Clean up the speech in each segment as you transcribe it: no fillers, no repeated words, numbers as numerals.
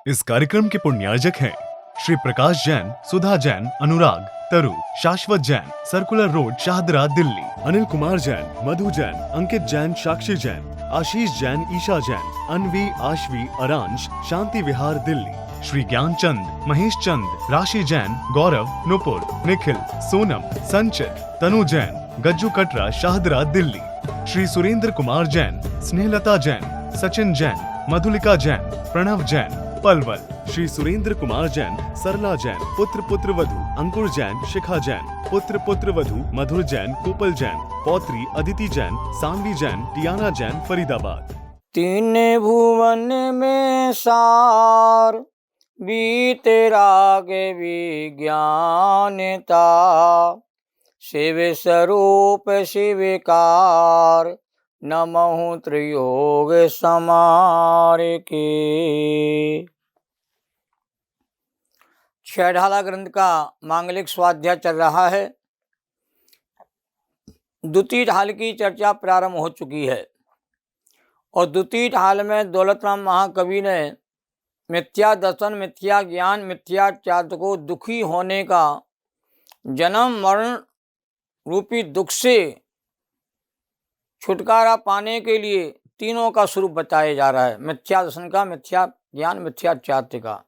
इस कार्यक्रम के पुण्यार्जक हैं श्री प्रकाश जैन, सुधा जैन, अनुराग, तरु, शाश्वत जैन, सर्कुलर रोड, शाहदरा, दिल्ली। अनिल कुमार जैन, मधु जैन, अंकित जैन, साक्षी जैन, आशीष जैन, ईशा जैन, अनवी, आशवी, अरांश, शांति विहार, दिल्ली। श्री ज्ञान चंद, महेश चंद, राशि जैन, गौरव, नुपुर, निखिल, सोनम, संचित, तनु जैन, गज्जू कटरा, शाहदरा, दिल्ली। श्री सुरेंद्र कुमार जैन, स्नेहलता जैन, सचिन जैन, मधुलिका जैन, प्रणव जैन, पलवल। श्री सुरेंद्र कुमार जैन, सरला जैन, पुत्र वधु, अंकुर जैन, शिखा जैन, पुत्र वधु, मधुर जैन, कोपल जैन, पौत्री अदिति जैन, सानवी जैन, टियाना जैन, फरीदाबाद। तीन भुवन में सार बीते राग विज्ञानता, शिव स्वरूप शिवकार, नमः त्रियोग समार के। छहढाला ग्रंथ का मांगलिक स्वाध्याय चल रहा है। द्वितीय ढाल की चर्चा प्रारंभ हो चुकी है और द्वितीय ढाल में दौलतराम महाकवि ने मिथ्या दर्शन, मिथ्या ज्ञान, मिथ्याचार को दुखी होने का, जन्म मरण रूपी दुख से छुटकारा पाने के लिए तीनों का स्वरूप बताया जा रहा है। मिथ्या दर्शन का, मिथ्या ज्ञान, मिथ्याचार का।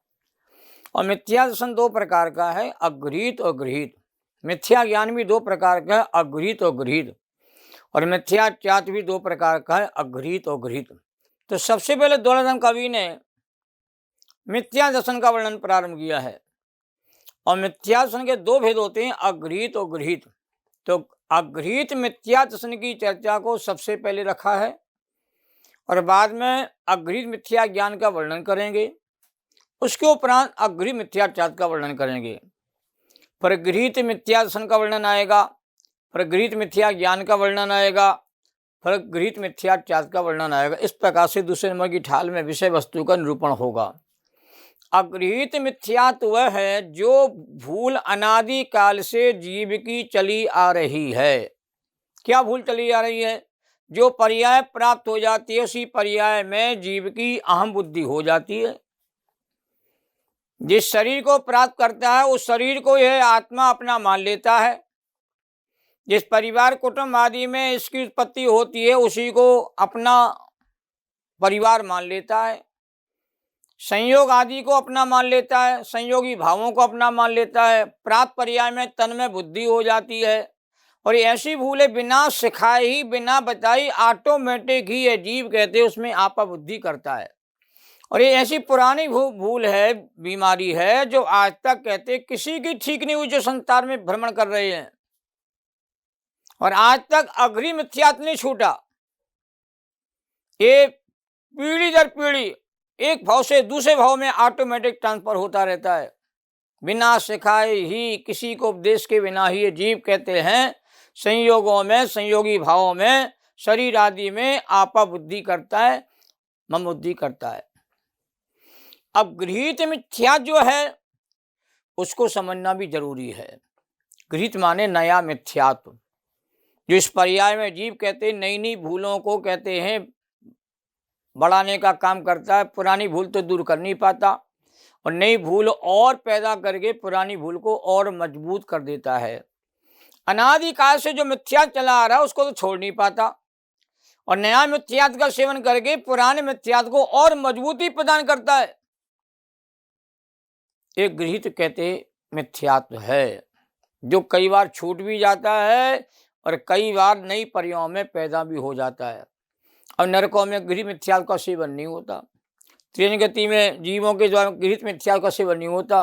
और मिथ्या दर्शन दो प्रकार का है, अगृहीत और गृहीत। मिथ्या ज्ञान भी दो प्रकार का है, अगृहीत और गृहीत। और मिथ्याचार भी दो प्रकार का है, अगृहीत और गृहीत। तो सबसे पहले दौलतराम कवि ने मिथ्या दर्शन का वर्णन प्रारंभ किया है। और मिथ्या दर्शन के दो भेद होते हैं, अगृहीत और गृहीत। तो अगृहीत मिथ्या दर्शन की चर्चा को सबसे पहले रखा है और बाद में अगृहीत मिथ्या ज्ञान का वर्णन करेंगे। उसके उपरांत अगृहीत मिथ्याचार का वर्णन करेंगे। फिर गृहीत मिथ्या दर्शन का वर्णन आएगा, फिर गृहीत मिथ्या ज्ञान का वर्णन आएगा, फिर गृहीत मिथ्याचार का वर्णन आएगा। इस प्रकार से दूसरे नंबर की ढाल में विषय वस्तु का निरूपण होगा। अगृहीत मिथ्यात वह है जो भूल अनादि काल से जीव की चली आ रही है। क्या भूल चली आ रही है? जो पर्याय प्राप्त हो जाती है उसी पर्याय में जीव की अहम बुद्धि हो जाती है। जिस शरीर को प्राप्त करता है उस शरीर को यह आत्मा अपना मान लेता है। जिस परिवार कुटुंब आदि में इसकी उत्पत्ति होती है उसी को अपना परिवार मान लेता है। संयोग आदि को अपना मान लेता है, संयोगी भावों को अपना मान लेता है। प्राप्त पर्याय में तन में बुद्धि हो जाती है। और ऐसी भूलें बिना सिखाए ही, बिना बताई ऑटोमेटिक ही ये जीव कहते हैं उसमें आपा बुद्धि करता है। और ये ऐसी पुरानी भूल है, बीमारी है, जो आज तक कहते किसी की ठीक नहीं हुई, जो संसार में भ्रमण कर रहे हैं। और आज तक अगृहीत मिथ्यात्व नहीं छूटा। ये पीढ़ी दर पीढ़ी एक भाव से दूसरे भाव में ऑटोमेटिक ट्रांसफर होता रहता है। बिना सिखाए ही, किसी को उपदेश के बिना ही ये जीव कहते हैं संयोगों में, संयोगी भावों में, शरीर आदि में आपा बुद्धि करता है, मम बुद्धि करता है। अब गृहीत मिथ्या जो है उसको समझना भी जरूरी है। गृहीत माने नया मिथ्यात्व, जो इस पर्याय में जीव कहते हैं नई नई भूलों को कहते हैं बढ़ाने का काम करता है। पुरानी भूल तो दूर कर नहीं पाता और नई भूल और पैदा करके पुरानी भूल को और मजबूत कर देता है। अनादिकाल से जो मिथ्या चला आ रहा है उसको तो छोड़ नहीं पाता और नया मिथ्यात्व का सेवन करके पुराने मिथ्यात्व को और मजबूती प्रदान करता है। एक गृहीत कहते मिथ्यात्व है जो कई बार छूट भी जाता है और कई बार नई पर्यायों में पैदा भी हो जाता है। और नरकों में गृहीत मिथ्यात्व का सेवन नहीं होता। त्रिन गति में जीवों के द्वारा गृहीत मिथ्यात्व का सेवन नहीं होता।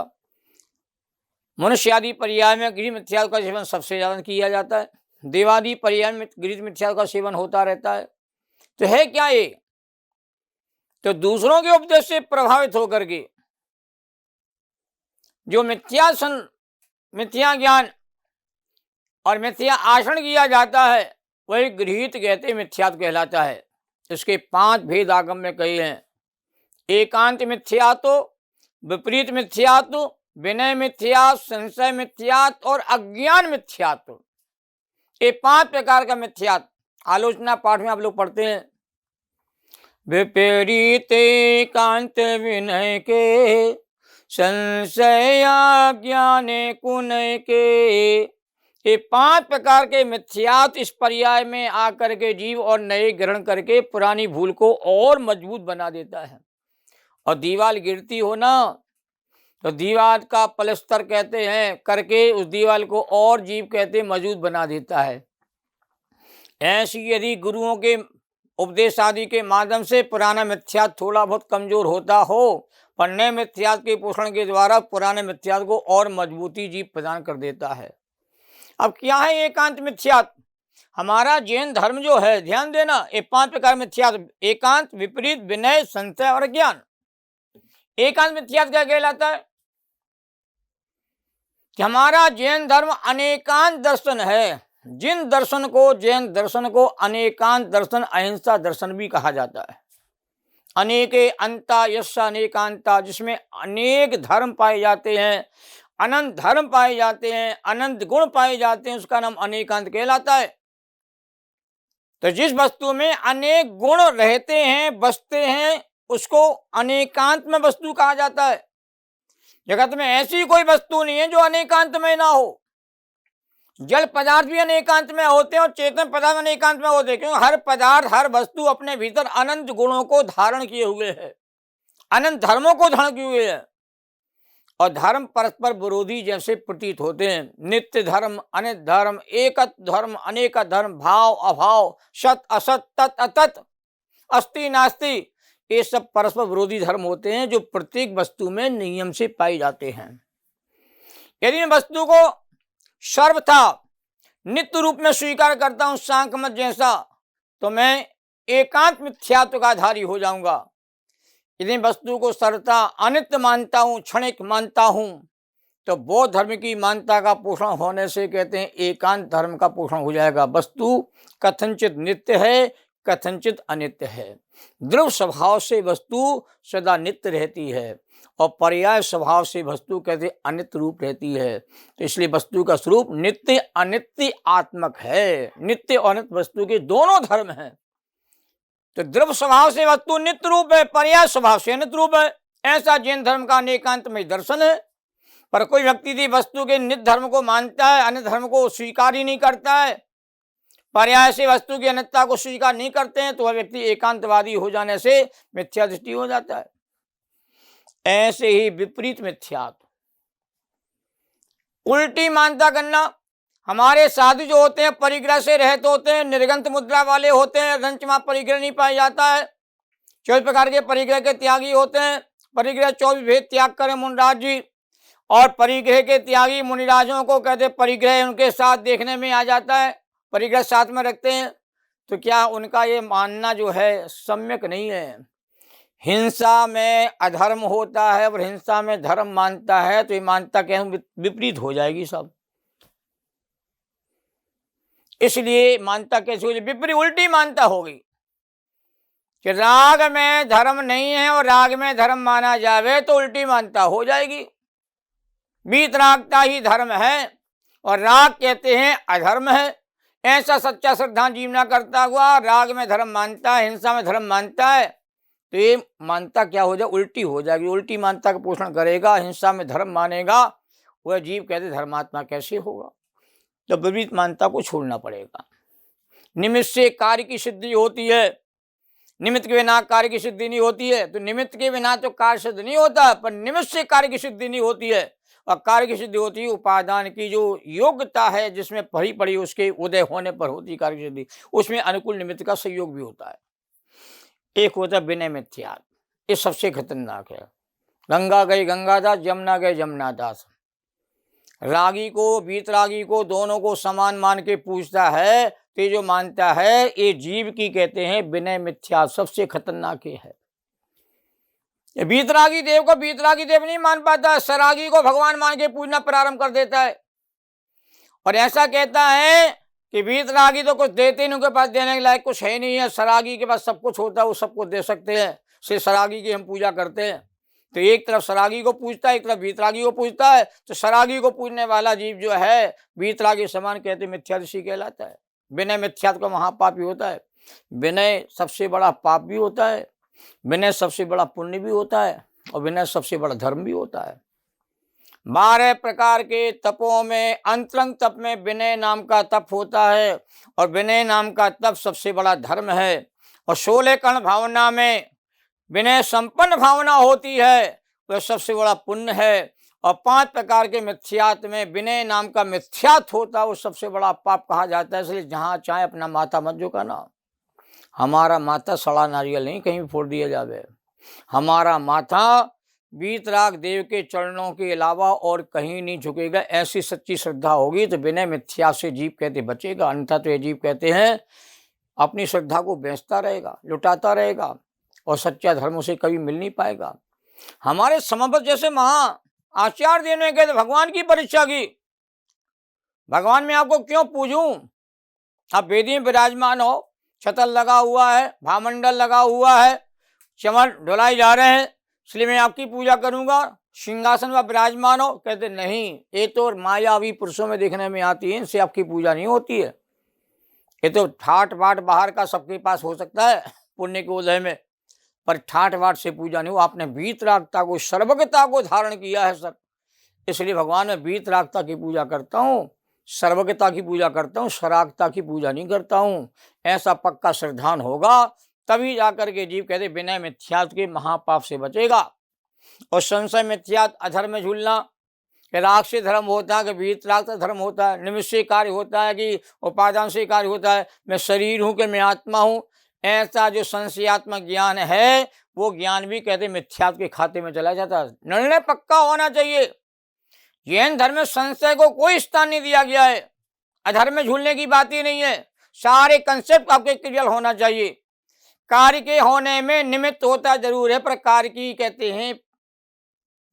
मनुष्य आदि पर्याय में गृहीत मिथ्यात्व का सेवन सबसे ज्यादा किया जाता है। देवादि पर्याय में गृहीत मिथ्यात्व का सेवन होता रहता है। तो है क्या ये? तो दूसरों के उपदेश से प्रभावित होकर के जो मिथ्या ज्ञान और मिथ्या आचरण किया जाता है वही गृहीत कहते मिथ्यात्व कहलाता है। इसके 5 भेद आगम में कहे हैं। एकांत मिथ्यात्व, विपरीत मिथ्यात्व, विनय मिथ्यात्व, संशय मिथ्यात्व और अज्ञान मिथ्यात्व। ये 5 प्रकार का मिथ्यात्व आलोचना पाठ में आप लोग पढ़ते हैं। विपरीत एकांत विनय के, संशया ज्ञान कुनय के। ये 5 प्रकार के मिथ्यात्व इस पर्याय में आकर के जीव और नए ग्रहण करके पुरानी भूल को और मजबूत बना देता है। और दीवार गिरती हो ना, तो दीवार का पलस्तर कहते हैं करके उस दीवार को और जीव कहते मजबूत बना देता है। ऐसी यदि गुरुओं के उपदेश आदि के माध्यम से पुराना मिथ्यात्व थोड़ा बहुत कमजोर होता हो, पर नए मिथ्यात्व के पोषण के द्वारा पुराने मिथ्यात्व को और मजबूती जीव प्रदान कर देता है। अब क्या है एकांत मिथ्यात्व? हमारा जैन धर्म जो है, ध्यान देना, ये 5 प्रकार मिथ्यात्व: एकांत, विपरीत, विनय, संशय और ज्ञान। एकांत मिथ्यात्व क्या कहलाता है? कि हमारा जैन धर्म अनेकांत दर्शन है। जिन दर्शन को, जैन दर्शन को अनेकांत दर्शन, अहिंसा दर्शन भी कहा जाता है। अनेके अंता यस्य अनेकांता, जिसमें अनेक धर्म पाए जाते हैं, अनंत धर्म पाए जाते हैं, अनंत गुण पाए जाते हैं, उसका नाम अनेकांत कहलाता है। तो जिस वस्तु में अनेक गुण रहते हैं, बसते हैं, उसको अनेकांत में वस्तु कहा जाता है। जगत में ऐसी कोई वस्तु नहीं है जो अनेकांत में ना हो। जल पदार्थ भी अनेकांत में होते हैं और चेतन पदार्थ अनेकांत में होते हैं, क्योंकि हर पदार्थ, हर वस्तु अपने भीतर अनंत गुणों को धारण किए हुए है, अनंत धर्मों को धारण किए हुए है। और धर्म परस्पर विरोधी जैसे प्रतीत होते हैं। नित्य धर्म, अनित धर्म, एकत धर्म, अनेक धर्म, भाव अभाव, सत असत, तत् अतत, अस्ति नास्ति, ये सब परस्पर विरोधी धर्म होते हैं जो प्रत्येक वस्तु में नियम से पाए जाते हैं। यदि मैं वस्तु को सर्वथा नित्य रूप में स्वीकार करता हूं, सांख्य मत जैसा, तो मैं एकांत मिथ्यात्व का आधारी हो जाऊंगा। यदि वस्तु को सर्वथा अनित्य मानता हूं, क्षणिक मानता हूं, तो बौद्ध धर्म की मान्यता का पोषण होने से कहते हैं एकांत धर्म का पोषण हो जाएगा। वस्तु कथनचित नित्य है, कथनचित अनित्य है। ध्रुव स्वभाव से वस्तु सदा नित्य रहती है और पर्याय स्वभाव से वस्तु कहते अनित्य रूप रहती है। तो इसलिए वस्तु का स्वरूप नित्य अनित्य आत्मक है। नित्य और अनित्य वस्तु के दोनों धर्म हैं। तो ध्रुव स्वभाव से वस्तु नित्य रूप है, पर्याय स्वभाव से अनित्य रूप है। ऐसा जैन धर्म का अनेकांत में दर्शन है। पर कोई व्यक्ति यदि वस्तु के नित्य धर्म को मानता है, अन्य धर्म को स्वीकार ही नहीं करता है, पर्याय से वस्तु की अनित्यता को स्वीकार नहीं करते हैं, तो वह व्यक्ति एकांतवादी हो जाने से मिथ्या दृष्टि हो जाता है। ऐसे ही विपरीत मिथ्यात्व, उल्टी मान्यता करना। हमारे साधु जो होते हैं परिग्रह से रहित होते हैं, निर्गंत मुद्रा वाले होते हैं, रंचमा परिग्रह नहीं पाया जाता है। 24 प्रकार के परिग्रह के त्यागी होते हैं। परिग्रह 24 भेद त्याग करें मुनिराज जी, और परिग्रह के त्यागी मुनिराजों को कहते परिग्रह उनके साथ देखने में आ जाता है, परिग्रह साथ में रखते हैं। तो क्या उनका ये मानना जो है सम्यक नहीं है। हिंसा में अधर्म होता है और हिंसा में धर्म मानता है, तो ये मानता क्या विपरीत हो जाएगी सब। इसलिए मानता कैसे हो जाए, विपरीत उल्टी मानता होगी कि राग में धर्म नहीं है और राग में धर्म माना जावे तो उल्टी मानता हो जाएगी। वीतरागता ही धर्म है और राग कहते हैं अधर्म है। ऐसा सच्चा श्रद्धा जीवना करता हुआ राग में धर्म मानता है, हिंसा में धर्म मानता है, तो ये मानता क्या हो जाए, उल्टी हो जाएगी। उल्टी मानता का पोषण करेगा, हिंसा में धर्म मानेगा, वह जीव कहते धर्मात्मा कैसे होगा। तो विपरीत मानता को छोड़ना पड़ेगा। निमित्त से कार्य की सिद्धि होती है, निमित्त के बिना कार्य की सिद्धि नहीं होती है। तो निमित्त के बिना तो कार्य सिद्ध नहीं होता, पर निमित्त से कार्य की सिद्धि नहीं होती है। और कार्य की सिद्धि होती है उपादान की जो योग्यता है, जिसमें पड़ी पड़ी उसके उदय होने पर होती कार्य की सिद्धि। उसमें अनुकूल निमित्त का सहयोग भी होता है। एक होता है विनय मिथ्यात्व, ये सबसे खतरनाक है। गंगा गई गंगादास, यमुना गए यमुनादास। रागी को वीतरागी को दोनों को समान मान के पूछता है, तो जो मानता है ये जीव की कहते हैं विनय मिथ्या, सबसे खतरनाक है। वीतरागी देव को वीतरागी देव नहीं मान पाता, सरागी को भगवान मान के पूजना प्रारंभ कर देता है। और ऐसा कहता है कि वीतरागी तो कुछ देते नहीं, उनके पास देने के लायक कुछ है नहीं है। सरागी के पास सब कुछ होता है, वो सबको दे सकते हैं, से सरागी की हम पूजा करते हैं। तो एक तरफ सरागी को पूजता है, एक तरफ वीतरागी को पूजता है। तो सरागी को पूजने वाला जीव जो है वीतरागी समान कहते मिथ्यादृष्टि कहलाता है। विनय मिथ्यात्व का महापापी होता है। विनय सबसे बड़ा पाप भी होता है विनय सबसे बड़ा पुण्य भी होता है और विनय सबसे बड़ा धर्म भी होता है। 12 प्रकार के तपों में अंतरंग तप में विनय नाम का तप होता है और विनय नाम का तप सबसे बड़ा धर्म है। और 16 कर्ण भावना में विनय संपन्न भावना होती है, वह सबसे बड़ा पुण्य है। और 5 प्रकार के मिथ्यात्व में विनय नाम का मिथ्यात्व होता है, वो सबसे बड़ा पाप कहा जाता है। इसलिए जहाँ चाहे अपना माथा मत झुकाना। हमारा माथा सड़ा नारियल नहीं कहीं भी फोड़ दिया जावे। हमारा माथा वीतराग देव के चरणों के अलावा और कहीं नहीं झुकेगा। ऐसी सच्ची श्रद्धा होगी तो विनय मिथ्या से जीव कहते बचेगा, अन्यथा तो ये जीव कहते हैं अपनी श्रद्धा को बेचता रहेगा, लुटाता रहेगा और सच्चा धर्म उसे कभी मिल नहीं पाएगा। हमारे समवत जैसे महा आचार्य देव ने कहते भगवान की परीक्षा की, भगवान मैं आपको क्यों पूजूं? आप वेदी में विराजमान हो, छतल लगा हुआ है, भामंडल लगा हुआ है, चमर ढुलाई जा रहे हैं, इसलिए मैं आपकी पूजा करूंगा। सिंहासन में विराजमान हो, कहते नहीं, ये तो मायावी पुरुषों में देखने में आती है, इनसे आपकी पूजा नहीं होती है। ये तो ठाट बाट बाहर का सबके पास हो सकता है पुण्य के उदय में, पर ठाट बाट से पूजा नहीं हो। आपने वीतरागता को, सर्वज्ञता को धारण किया है सर, इसलिए भगवान मैं वीतरागता की पूजा करता हूँ, सर्वज्ञता की पूजा करता हूँ, सरागता की पूजा नहीं करता हूँ। ऐसा पक्का श्रद्धान होगा तभी जाकर के जीव कहते विनय मिथ्यात्व के महापाप से बचेगा। और संशय मिथ्यात्व, अधर्म में झूलना, कि राग से धर्म होता है, कि वीतराग से धर्म होता है, निमित्त से कार्य होता है, कि उपादान से कार्य होता है, मैं शरीर हूँ कि मैं आत्मा हूँ। ऐसा जो संशयात्मक ज्ञान है वो ज्ञान भी कहते मिथ्यात्व के खाते में चला जाता है। निर्णय पक्का होना चाहिए। जैन धर्म में संशय को कोई स्थान नहीं दिया गया है। अधर्म में झूलने की बात ही नहीं है। सारे कंसेप्ट आपके क्लियर होना चाहिए। कार्य के होने में निमित्त होता जरूर है, पर कार्य की कहते हैं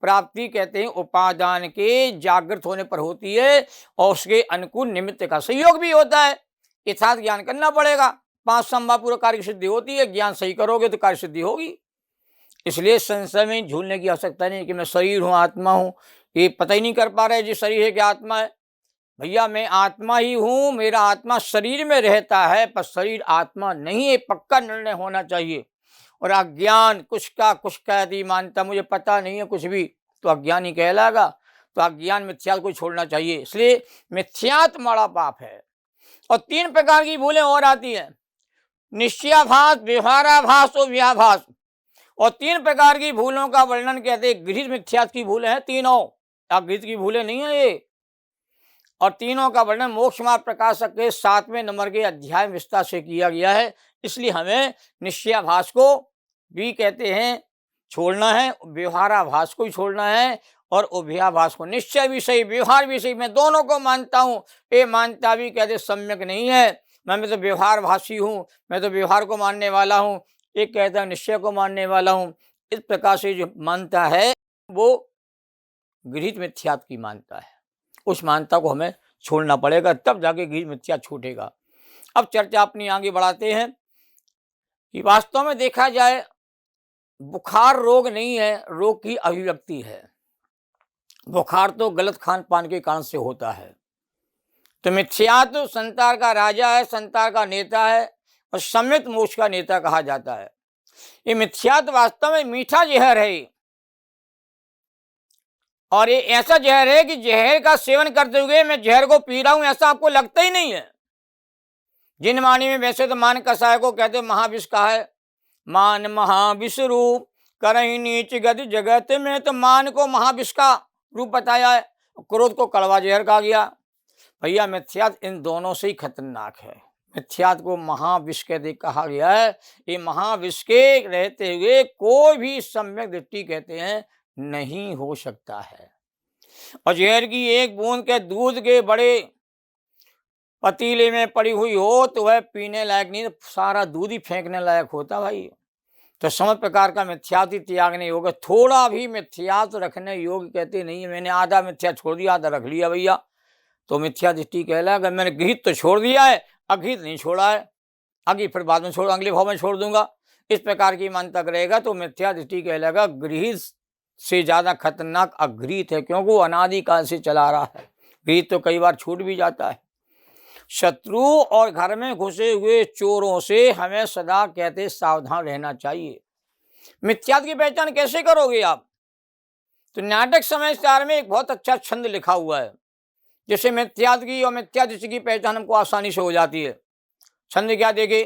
प्राप्ति कहते हैं उपादान के जागृत होने पर होती है और उसके अनुकूल निमित्त का सहयोग भी होता है। यथार्थ ज्ञान करना पड़ेगा, 5 संभव पूर्व कार्य की सिद्धि होती है। ज्ञान सही करोगे तो कार्य सिद्धि होगी। इसलिए संशय में झूलने की आवश्यकता नहीं कि मैं शरीर हूँ, आत्मा हूँ। ये पता ही नहीं कर पा रहे जी शरीर है कि आत्मा है। भैया मैं आत्मा ही हूँ, मेरा आत्मा शरीर में रहता है, पर शरीर आत्मा नहीं है, पक्का निर्णय होना चाहिए। और अज्ञान कुछ का यदि मानता मुझे पता नहीं है कुछ भी, तो अज्ञान ही कहलाएगा। तो अज्ञान मिथ्यात्व को छोड़ना चाहिए। इसलिए मिथ्यात्व बड़ा पाप है। और 3 प्रकार की भूलें और आती हैं, निश्चयाभास, व्यवहाराभास और व्याभास। और 3 प्रकार की भूलों का वर्णन कहते हैं गृहीत मिथ्यात्व की भूलें हैं तीनों। अगृहीत की भूलें नहीं है ये। और तीनों का वर्णन मोक्ष मार्ग प्रकाशक के 7वें नंबर के अध्याय में विस्तार से किया गया है। इसलिए हमें निश्चयाभास को भी कहते हैं छोड़ना है, व्यवहाराभास को भी छोड़ना है और उभयाभास को। निश्चय भी सही, व्यवहार भी सही, मैं दोनों को मानता हूँ। ये मानता भी कहते सम्यक नहीं है। मैं तो व्यवहारभाषी हूँ, मैं तो व्यवहार को मानने वाला हूँ, एक कहता है निश्चय को मानने वाला हूँ। इस प्रकार से जो मानता है वो गृहीत मिथ्यात्व की मानता है। उस मानता को हमें छोड़ना पड़ेगा, तब जाके गृहीत मिथ्या छूटेगा। अब चर्चा अपनी आगे बढ़ाते हैं कि वास्तव में देखा जाए बुखार रोग नहीं है, रोग की अभिव्यक्ति है। बुखार तो गलत खान पान के कारण से होता है। तो मिथ्यात्व संसार का राजा है, संसार का नेता है और सम्यक मोक्ष का नेता कहा जाता है। ये मिथ्यात्व वास्तव में मीठा जहर है और ये ऐसा जहर है कि जहर का सेवन करते हुए मैं जहर को पी रहा हूं ऐसा आपको लगता ही नहीं है। जिन वाणी में वैसे तो मान कसाय को कहते महाविष का है, मान महाविष रूप करही नीच गति जगत में, तो मान को महाविष का रूप बताया है, क्रोध को कड़वा जहर कहा गया। भैया मिथ्यात्व इन दोनों से ही खतरनाक है। मिथ्यात्व को महाविष कहते कहा गया है। ये महाविष के रहते हुए कोई भी सम्यक दृष्टि कहते हैं नहीं हो सकता है। और जहर की एक बूंद के दूध के बड़े पतीले में पड़ी हुई हो तो वह पीने लायक नहीं, सारा दूध ही फेंकने लायक होता भाई। तो समझ प्रकार का मिथ्यात्व त्यागने योग्य, थोड़ा भी मिथ्यात्व रखने योग्य कहते नहीं है। मैंने आधा मिथ्या छोड़ दिया, आधा रख लिया भैया, तो मिथ्या दृष्टि कहलाएगा। मैंने गृहीत तो छोड़ दिया है, अगृहीत नहीं छोड़ा है, आगे फिर बाद में छोड़, अगले भाव में छोड़ दूंगा, इस प्रकार की मानता रहेगा तो मिथ्या दृष्टि कहलाएगा। गृहीत से ज़्यादा खतरनाक अगृहीत है, क्योंकि वो अनादिकाल से चला रहा है। गृहीत तो कई बार छूट भी जाता है। शत्रु और घर में घुसे हुए चोरों से हमें सदा कहते सावधान रहना चाहिए। मिथ्यात्व की पहचान कैसे करोगे आप? तो नाटक समय सार में एक बहुत अच्छा छंद लिखा हुआ है, जिससे मिथ्यात्व की और मिथ्या दृष्टि की पहचान हमको आसानी से हो जाती है। छंद क्या देखे?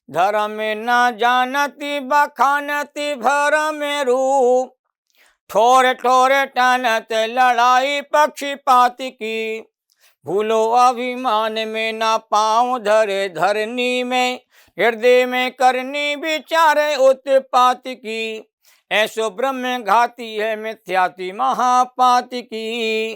धर्म न जानती बखानती भरम रूप, ठोर ठोर टानत लड़ाई पक्षपात की, भूलो अभिमान में ना पाँव धरे धरनी में, हृदय में करनी विचार उत्पात की, ऐसो ब्रह्म घाती है मिथ्याति महापात की।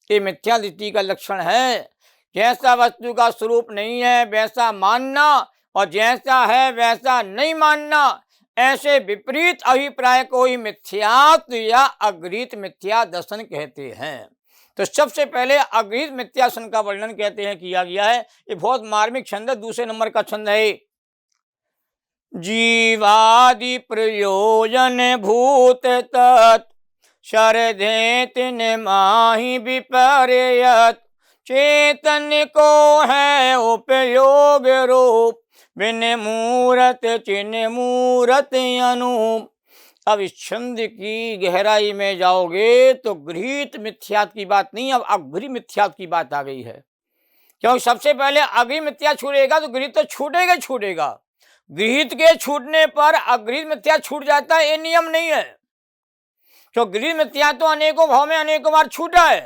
ये मिथ्या दृष्टि का लक्षण है। जैसा वस्तु का स्वरूप नहीं है वैसा मानना और जैसा है वैसा नहीं मानना, ऐसे विपरीत अभिप्राय को ही मिथ्यात्व या अगृहीत मिथ्या दर्शन कहते हैं। तो सबसे पहले अगृहीत मिथ्या दर्शन का वर्णन कहते हैं किया गया है। ये बहुत मार्मिक छंद है। दूसरे नंबर का छंद है जीवादि प्रयोजन भूत तत् शरधे तिन माहि विपर्यत, चेतन को है उपयोग रूप, बिन मूरत चिन्ह मूरत अनूप। अब इस छंद की गहराई में जाओगे तो गृहीत मिथ्यात्व की बात नहीं, अब अगृहीत मिथ्यात्व की बात आ गई है। क्योंकि सबसे पहले अगृहीत मिथ्या छूटेगा तो गृहीत तो छूटेगा छूटेगा। गृहीत के छूटने पर अगृहीत मिथ्या छूट जाता है, ये नियम नहीं है। तो गृहीत मिथ्या तो अनेकों भाव में अनेकों बार छूटा है,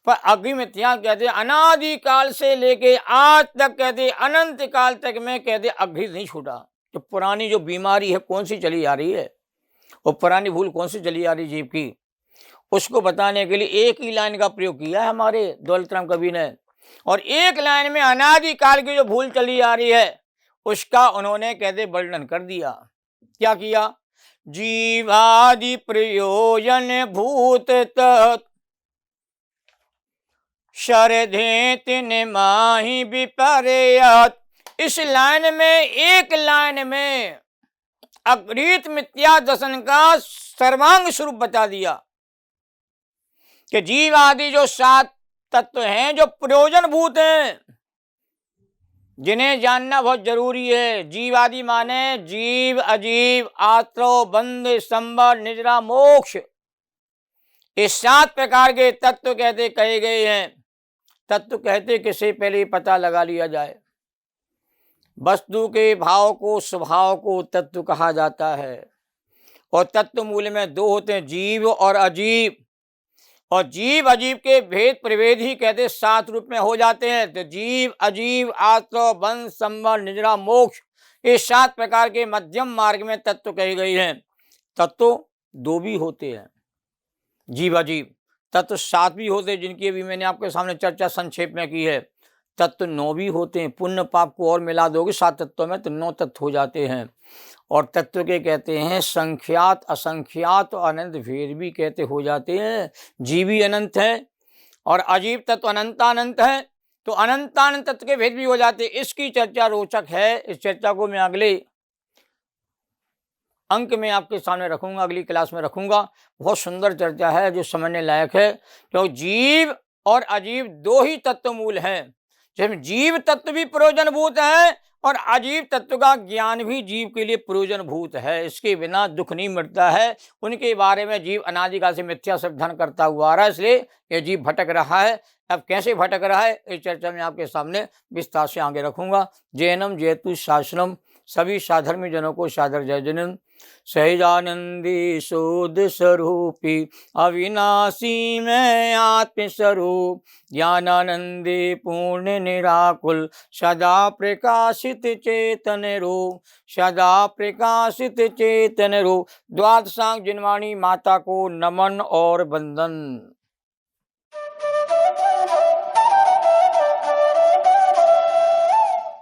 पर अगृहीत मिथ्या कहते अनादि काल से लेके आज तक कहते अनंत काल तक में कहते अगृहीत नहीं छूटा। तो पुरानी जो बीमारी है कौन सी चली आ रही है, और पुरानी भूल कौन सी चली आ रही जीव की, उसको बताने के लिए एक ही लाइन का प्रयोग किया है हमारे दौलत राम कवि ने। और एक लाइन में अनादि काल की जो भूल चली आ रही है उसका उन्होंने कहते वर्णन कर दिया। क्या किया? जीवादि प्रयोजन भूत तत् शरधे तिन माहि विपर्यत। इस लाइन में, एक लाइन में अगृहीत मिथ्या दर्शन का सर्वांग स्वरूप बता दिया कि जीव आदि जो 7 तत्व हैं जो प्रयोजन भूत हैं, जिन्हें जानना बहुत जरूरी है। जीव आदि माने जीव, अजीव, आत्रो, बंध, संबर, निद्रा, मोक्ष। ये 7 प्रकार के तत्व कहते कहे गए हैं। तत्व कहते किसे पहले पता लगा लिया जाए। वस्तु के भाव को, स्वभाव को तत्व कहा जाता है। और तत्व मूल में 2 होते हैं, जीव और अजीव। और जीव अजीव के भेद प्रभेद ही कहते 7 रूप में हो जाते हैं। तो जीव, अजीव, आत्रो, बंध, संबर, निद्रा, मोक्ष, ये 7 प्रकार के मध्यम मार्ग में तत्व कहे गए हैं। तत्व 2 भी होते हैं, जीव अजीव। तत्व 7 भी होते हैं, जिनकी अभी मैंने आपके सामने चर्चा संक्षेप में की है। तत्व 9 भी होते हैं। पुण्य पाप को और मिला दोगे 7 तत्वों में तो 9 तत्व हो जाते हैं। और तत्व के कहते हैं संख्यात, असंख्यात और अनंत भेद भी कहते हो जाते हैं। जीवी अनंत है और अजीव तत्व अनंतानंत है, तो अनंतानंत तत्व के भेद भी हो जाते हैं। इसकी चर्चा रोचक है। इस चर्चा को मैं अगले अंक में आपके सामने रखूंगा, अगली क्लास में रखूंगा। बहुत सुंदर चर्चा है जो समझने लायक है। क्योंकि जीव और अजीव 2 ही तत्व मूल हैं। जिसमें जीव तत्व भी प्रयोजनभूत है और अजीव तत्व का ज्ञान भी जीव के लिए प्रयोजनभूत है। इसके बिना दुख नहीं मिटता है। उनके बारे में जीव अनादिकाल से मिथ्या संविधान करता हुआ आ रहा है, इसलिए ये जीव भटक रहा है। अब कैसे भटक रहा है इस चर्चा में आपके सामने विस्तार से आगे रखूंगा। जैनम जयतु शासनम। सभी साधर्मी जनों को सादर जय जनन। सहजानंदी शोध स्वरूपी अविनाशी में आत्म स्वरूप, ज्ञानानंदी पूर्ण निराकुल सदा प्रकाशित चेतन रूप, सदा प्रकाशित चेतन रूप। द्वादशांग जिनवाणी माता को नमन और वंदन।